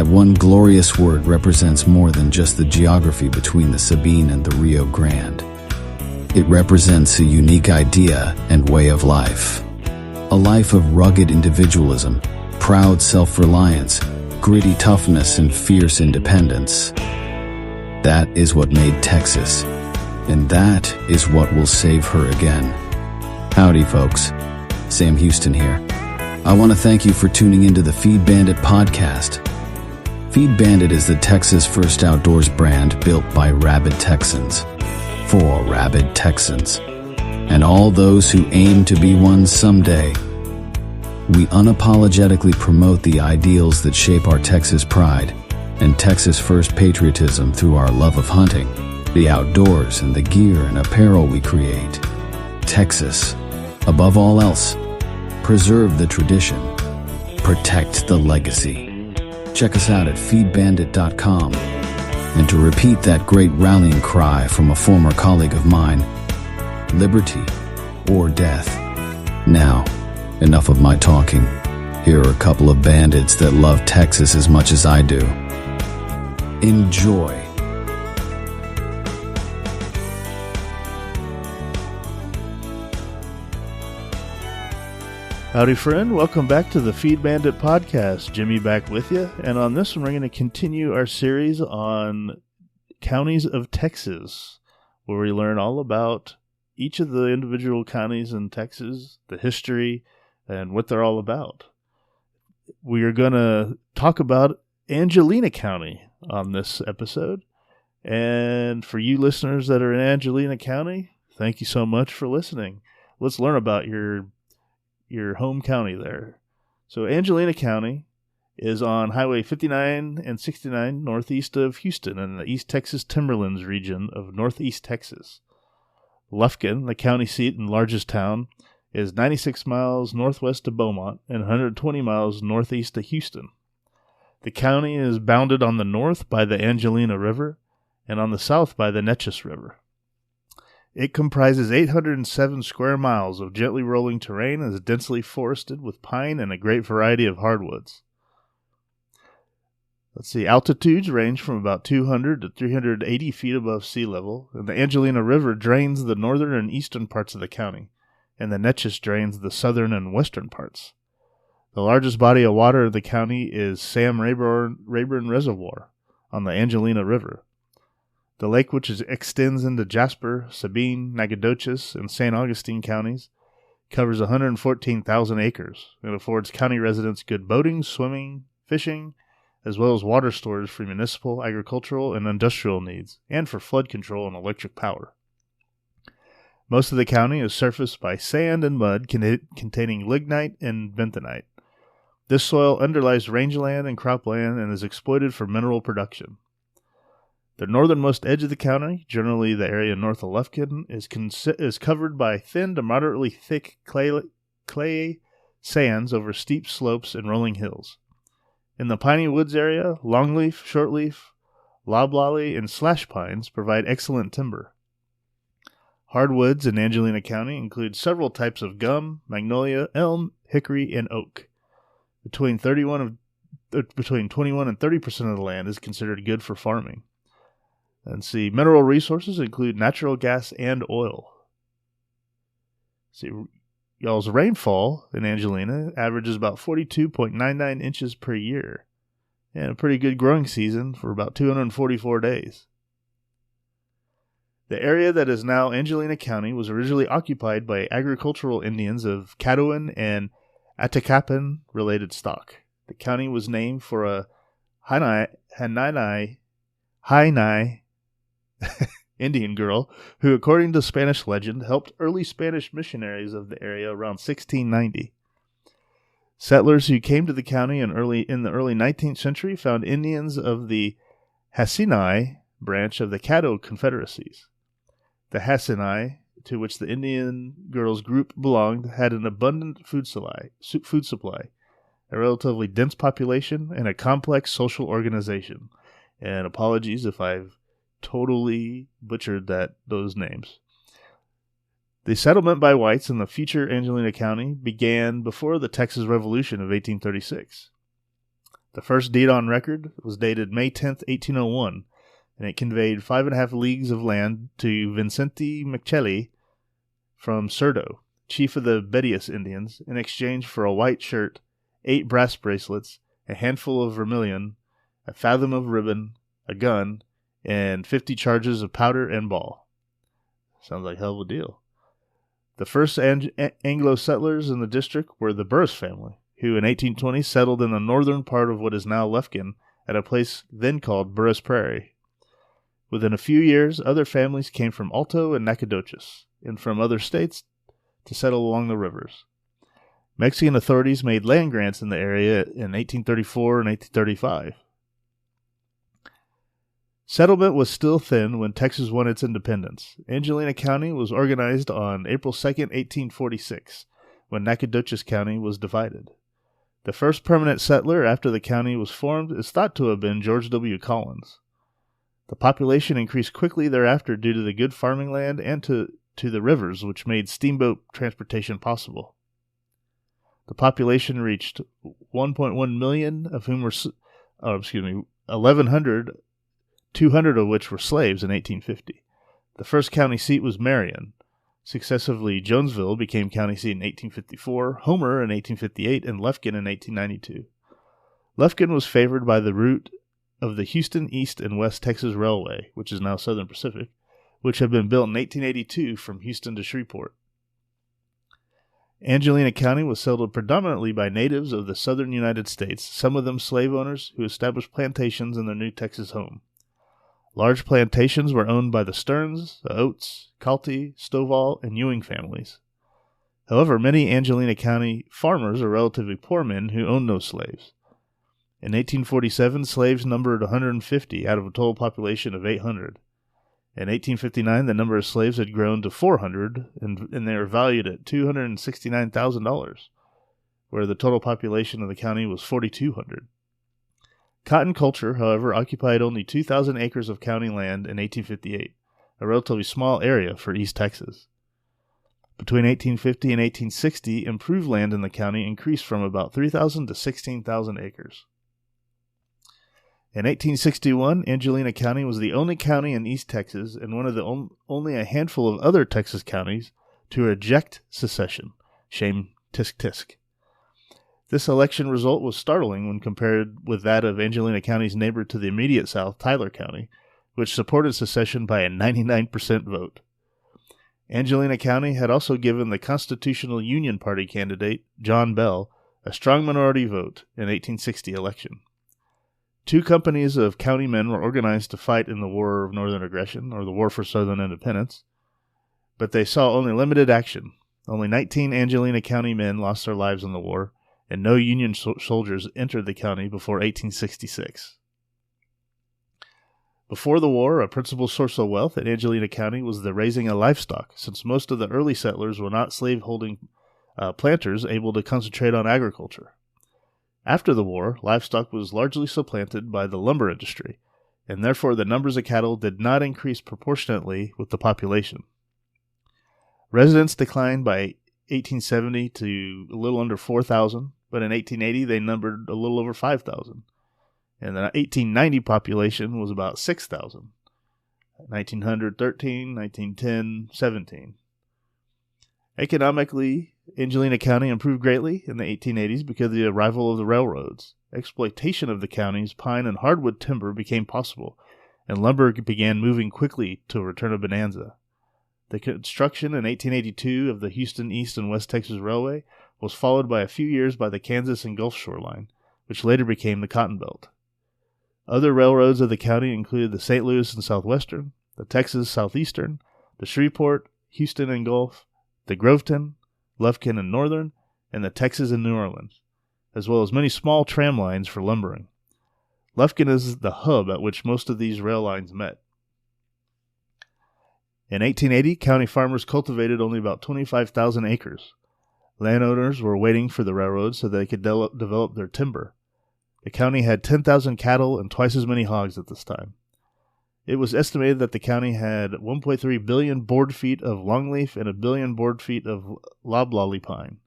That one glorious word represents more than just the geography between the Sabine and the Rio Grande. It represents a unique idea and way of life. A life of rugged individualism, proud self-reliance, gritty toughness, and fierce independence. That is what made Texas, and that is what will save her again. Howdy, folks. Sam Houston here. I want to thank you for tuning into the Feed Bandit podcast. Feed Bandit is the Texas first outdoors brand built by rabid Texans, for rabid Texans, and all those who aim to be one someday. We unapologetically promote the ideals that shape our Texas pride and Texas first patriotism through our love of hunting, the outdoors, and the gear and apparel we create. Texas, above all else, preserve the tradition, protect the legacy. Check us out at feedbandit.com. And to repeat that great rallying cry from a former colleague of mine, liberty or death. Now, enough of my talking. Here are a couple of bandits that love Texas as much as I do. Enjoy. Howdy, friend. Welcome back to the Feed Bandit podcast. Jimmy back with you. And on this one, we're going to continue our series on counties of Texas, where we learn all about each of the individual counties in Texas, the history, and what they're all about. We are going to talk about Angelina County on this episode. And for you listeners that are in Angelina County, thank you so much for listening. Let's learn about your home county there. So Angelina County is on Highway 59 and 69 northeast of Houston in the East Texas Timberlands region of northeast Texas. Lufkin, the county seat and largest town, is 96 miles northwest of Beaumont and 120 miles northeast of Houston. The county is bounded on the north by the Angelina River and on the south by the Neches River. It comprises 807 square miles of gently rolling terrain and is densely forested with pine and a great variety of hardwoods. Altitudes range from about 200 to 380 feet above sea level, and the Angelina River drains the northern and eastern parts of the county, and the Neches drains the southern and western parts. The largest body of water in the county is Sam Rayburn Reservoir on the Angelina River. The lake, which extends into Jasper, Sabine, Nacogdoches, and St. Augustine counties, covers 114,000 acres and affords county residents good boating, swimming, fishing, as well as water storage for municipal, agricultural, and industrial needs, and for flood control and electric power. Most of the county is surfaced by sand and mud containing lignite and bentonite. This soil underlies rangeland and cropland and is exploited for mineral production. The northernmost edge of the county, generally the area north of Lufkin, is covered by thin to moderately thick clay sands over steep slopes and rolling hills. In the piney woods area, longleaf, shortleaf, loblolly, and slash pines provide excellent timber. Hardwoods in Angelina County include several types of gum, magnolia, elm, hickory, and oak. Between 21 and 30% of the land is considered good for farming. Mineral resources include natural gas and oil. Y'all's rainfall in Angelina averages about 42.99 inches per year, and a pretty good growing season for about 244 days. The area that is now Angelina County was originally occupied by agricultural Indians of Caddoan and Atakapan-related stock. The county was named for a Hainai Indian girl who, according to Spanish legend, helped early Spanish missionaries of the area around 1690. Settlers who came to the county in the early 19th century found Indians of the Hasinai branch of the Caddo Confederacies. The Hasinai, to which the Indian girl's group belonged, had an abundant food supply, a relatively dense population, and a complex social organization. And apologies if I've totally butchered those names. The settlement by whites in the future Angelina County began before the Texas Revolution of 1836. The first deed on record was dated May 10th, 1801, and it conveyed 5.5 leagues of land to Vincente Michelli from Cerdo, chief of the Bedias Indians, in exchange for a white shirt, 8 brass bracelets, a handful of vermilion, a fathom of ribbon, a gun, and 50 charges of powder and ball. Sounds like hell of a deal. The first Anglo settlers in the district were the Burris family, who in 1820 settled in the northern part of what is now Lufkin at a place then called Burris Prairie. Within a few years, other families came from Alto and Nacogdoches, and from other states to settle along the rivers. Mexican authorities made land grants in the area in 1834 and 1835. Settlement was still thin when Texas won its independence. Angelina County was organized on April 2, 1846, when Nacogdoches County was divided. The first permanent settler after the county was formed is thought to have been George W. Collins. The population increased quickly thereafter due to the good farming land and to the rivers, which made steamboat transportation possible. The population reached 1.1 million, of whom were 1,100, 200 of which were slaves in 1850. The first county seat was Marion. Successively, Jonesville became county seat in 1854, Homer in 1858, and Lufkin in 1892. Lufkin was favored by the route of the Houston East and West Texas Railway, which is now Southern Pacific, which had been built in 1882 from Houston to Shreveport. Angelina County was settled predominantly by natives of the southern United States, some of them slave owners who established plantations in their new Texas home. Large plantations were owned by the Stearns, the Oates, Calty, Stovall, and Ewing families. However, many Angelina County farmers are relatively poor men who owned no slaves. In 1847, slaves numbered 150 out of a total population of 800. In 1859, the number of slaves had grown to 400, and they were valued at $269,000, where the total population of the county was 4,200. Cotton culture, however, occupied only 2,000 acres of county land in 1858, a relatively small area for East Texas. Between 1850 and 1860, improved land in the county increased from about 3,000 to 16,000 acres. In 1861, Angelina County was the only county in East Texas and one of the only a handful of other Texas counties to reject secession. Shame, tisk tisk. This election result was startling when compared with that of Angelina County's neighbor to the immediate south, Tyler County, which supported secession by a 99% vote. Angelina County had also given the Constitutional Union Party candidate, John Bell, a strong minority vote in the 1860 election. 2 companies of county men were organized to fight in the War of Northern Aggression, or the War for Southern Independence, but they saw only limited action. Only 19 Angelina County men lost their lives in the war, and no Union soldiers entered the county before 1866. Before the war, a principal source of wealth in Angelina County was the raising of livestock, since most of the early settlers were not slave-holding planters able to concentrate on agriculture. After the war, livestock was largely supplanted by the lumber industry, and therefore the numbers of cattle did not increase proportionately with the population. Residents declined by 1870 to a little under 4,000, but in 1880 they numbered a little over 5,000. And the 1890 population was about 6,000. 1900, 13, 1910, 17. Economically, Angelina County improved greatly in the 1880s because of the arrival of the railroads. Exploitation of the county's pine and hardwood timber became possible, and lumber began moving quickly to a return of bonanza. The construction in 1882 of the Houston East and West Texas Railway was followed by a few years by the Kansas and Gulf Shore Line, which later became the Cotton Belt. Other railroads of the county included the St. Louis and Southwestern, the Texas Southeastern, the Shreveport, Houston and Gulf, the Groveton, Lufkin and Northern, and the Texas and New Orleans, as well as many small tram lines for lumbering. Lufkin is the hub at which most of these rail lines met. In 1880, county farmers cultivated only about 25,000 acres. Landowners were waiting for the railroad so they could develop their timber. The county had 10,000 cattle and twice as many hogs at this time. It was estimated that the county had 1.3 billion board feet of longleaf and 1 billion board feet of loblolly pine.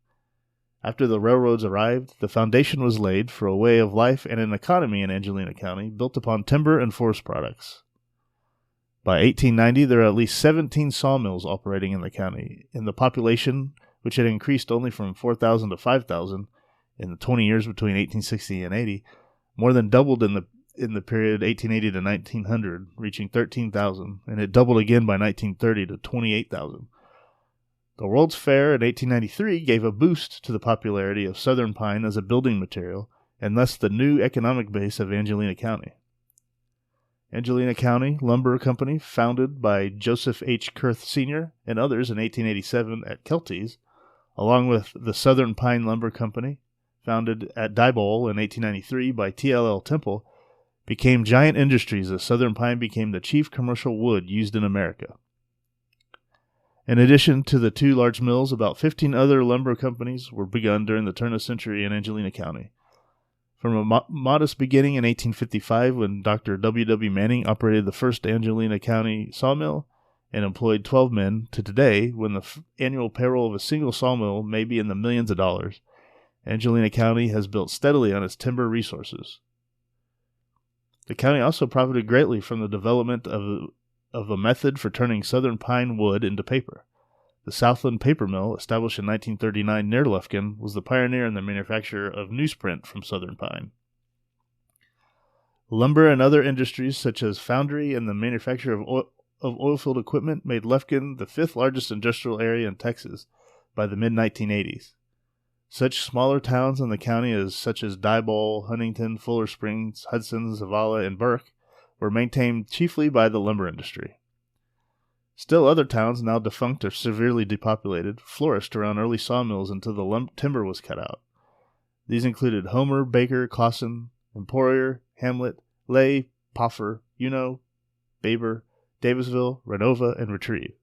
After the railroads arrived, the foundation was laid for a way of life and an economy in Angelina County built upon timber and forest products. By 1890, there were at least 17 sawmills operating in the county, and the population, which had increased only from 4,000 to 5,000 in the 20 years between 1860 and 80, more than doubled in the period 1880 to 1900, reaching 13,000, and it doubled again by 1930 to 28,000. The World's Fair in 1893 gave a boost to the popularity of southern pine as a building material, and thus the new economic base of Angelina County. Angelina County Lumber Company, founded by Joseph H. Kurth Sr. and others in 1887 at Kelties, along with the Southern Pine Lumber Company, founded at Diboll in 1893 by T.L.L. Temple, became giant industries as southern pine became the chief commercial wood used in America. In addition to the two large mills, about 15 other lumber companies were begun during the turn of the century in Angelina County. From a modest beginning in 1855, when Dr. W. W. Manning operated the first Angelina County sawmill and employed 12 men, to today, when the annual payroll of a single sawmill may be in the millions of dollars, Angelina County has built steadily on its timber resources. The county also profited greatly from the development of a method for turning southern pine wood into paper. The Southland Paper Mill, established in 1939 near Lufkin, was the pioneer in the manufacture of newsprint from southern pine. Lumber and other industries, such as foundry and the manufacture of oilfield equipment, made Lufkin the fifth largest industrial area in Texas by the mid-1980s. Such smaller towns in the county such as Diboll, Huntington, Fuller Springs, Hudson, Zavala, and Burke were maintained chiefly by the lumber industry. Still other towns, now defunct or severely depopulated, flourished around early sawmills until the timber was cut out. These included Homer, Baker, Clausen, Emporier, Hamlet, Lay, Poffer, Uno, Baber, Davisville, Renova, and Retrieve.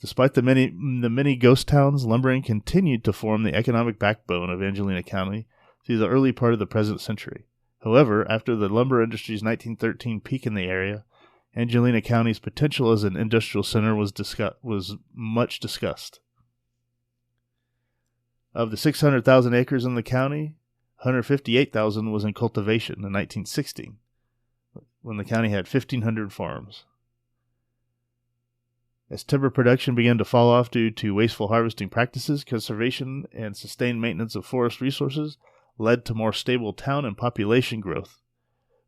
Despite the many ghost towns, lumbering continued to form the economic backbone of Angelina County through the early part of the present century. However, after the lumber industry's 1913 peak in the area, Angelina County's potential as an industrial center was much discussed. Of the 600,000 acres in the county, 158,000 was in cultivation in 1916, when the county had 1,500 farms. As timber production began to fall off due to wasteful harvesting practices, conservation and sustained maintenance of forest resources led to more stable town and population growth.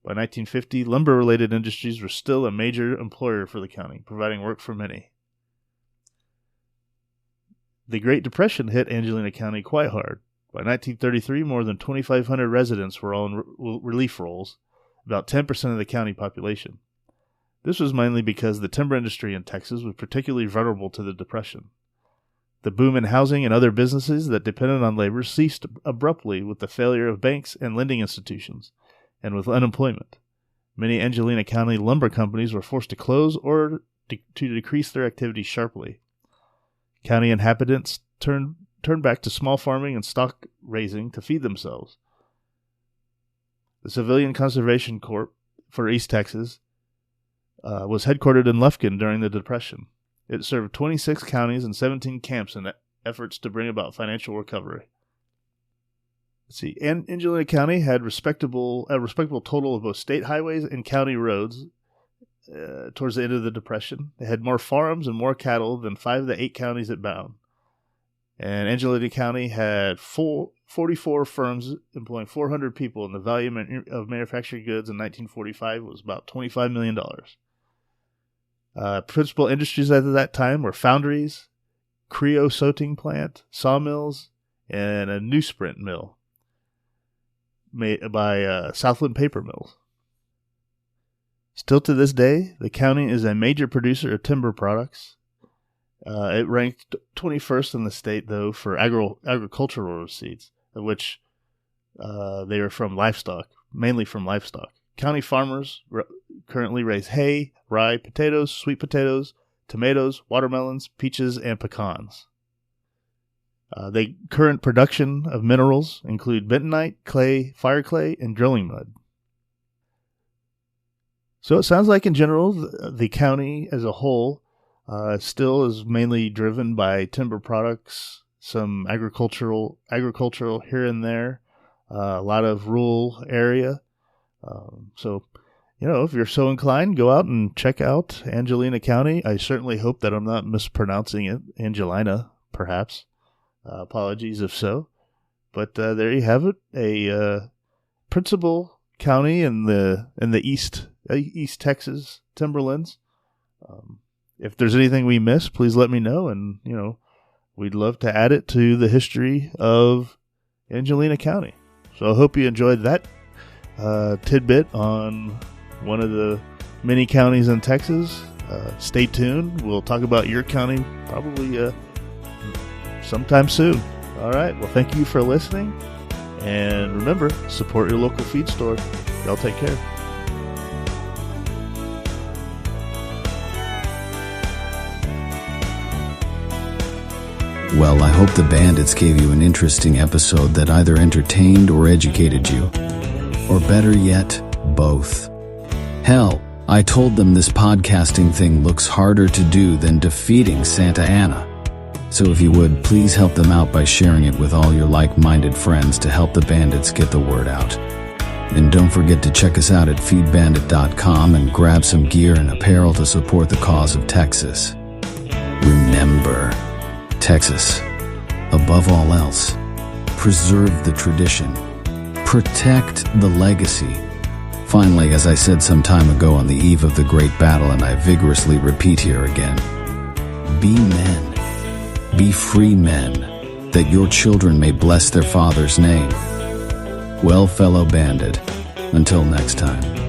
By 1950, lumber-related industries were still a major employer for the county, providing work for many. The Great Depression hit Angelina County quite hard. By 1933, more than 2,500 residents were on relief rolls, about 10% of the county population. This was mainly because the timber industry in Texas was particularly vulnerable to the Depression. The boom in housing and other businesses that depended on labor ceased abruptly with the failure of banks and lending institutions, and with unemployment. Many Angelina County lumber companies were forced to close or to decrease their activity sharply. County inhabitants turned back to small farming and stock raising to feed themselves. The Civilian Conservation Corps for East Texas was headquartered in Lufkin during the Depression. It served 26 counties and 17 camps in efforts to bring about financial recovery. Angelina County had a respectable total of both state highways and county roads towards the end of the Depression. They had more farms and more cattle than 5 of the 8 counties it bound. And Angelina County had 44 firms employing 400 people, and the value of manufactured goods in 1945 was about $25 million. Principal industries at that time were foundries, creosoting plant, sawmills, and a newsprint mill made by Southland Paper Mills. Still to this day, the county is a major producer of timber products. It ranked 21st in the state, though, for agricultural receipts, of which they are from livestock, mainly from livestock. County farmers currently raise hay, rye, potatoes, sweet potatoes, tomatoes, watermelons, peaches, and pecans. The current production of minerals include bentonite, clay, fire clay, and drilling mud. So it sounds like in general, the county as a whole still is mainly driven by timber products, some agricultural here and there, a lot of rural area. So, if you're so inclined, go out and check out Angelina County. I certainly hope that I'm not mispronouncing it. Angelina, perhaps. Apologies if so. But there you have it, a principal county in the East Texas Timberlands. If there's anything we miss, please let me know, and we'd love to add it to the history of Angelina County. So I hope you enjoyed that tidbit on one of the many counties in Texas. Stay tuned. We'll talk about your county probably sometime soon. All right. Well, thank you for listening. And remember, support your local feed store. Y'all take care. Well, I hope the Bandits gave you an interesting episode that either entertained or educated you. Or better yet, both. Hell, I told them this podcasting thing looks harder to do than defeating Santa Anna. So if you would, please help them out by sharing it with all your like-minded friends to help the Bandits get the word out. And don't forget to check us out at feedbandit.com and grab some gear and apparel to support the cause of Texas. Remember, Texas, above all else, preserve the tradition, protect the legacy. Finally, as I said some time ago on the eve of the great battle, and I vigorously repeat here again, be men. Be free men, that your children may bless their father's name. Well, fellow bandit, until next time.